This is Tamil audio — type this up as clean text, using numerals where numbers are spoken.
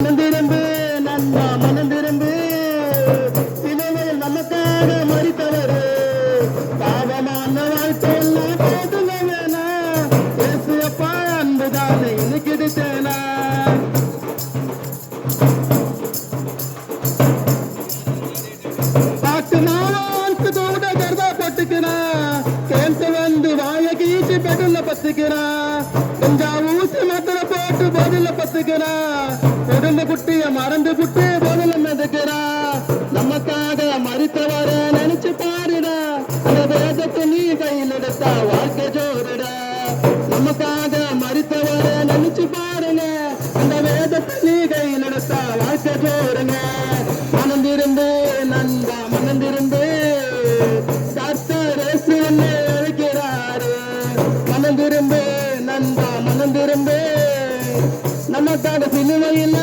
மனந்திரும்பு நண்பா மனந்திரும்பு, சிலுவையில் நமக்காக மரித்தவரு, பாவமான வாழ்க்கையெல்லாம் போதுங்க வேணா, இயேசு அப்பா அன்புதானே இன்னைக்கு கிடைத்தேனா. பாட்டு நாளுக்கு தூட கருதா போட்டுக்கிறா, கேட்டு வந்து வாய கீச்சு பெடல்ல பத்துக்கிறா, கொஞ்சம் ஊசி மாத்திர போட்டு பதில பத்துக்கிறா, உடம்பு குட்டிய மறந்து குட்டி பதில மிதக்கிறா. நமக்காக மறித்தவர நினைச்சு பாருடா, அந்த வேதத்தை நீ கையில் எடுத்தா வாழ்க்கை ஜோருடா. நமக்காக மறித்தவர நினைச்சு பாருங்க, அந்த வேதத்தை நீ கையில் எடுத்தா வாழ்க்கை ஜோருங்க. மனந்திருந்து நண்பா மனந்திருந்து, கர்த்தர் இயேசு என்னை அழைக்கிறாரு. மனந்திருந்து நண்பா மனந்திருந்து, நமக்காக சிலுவையில்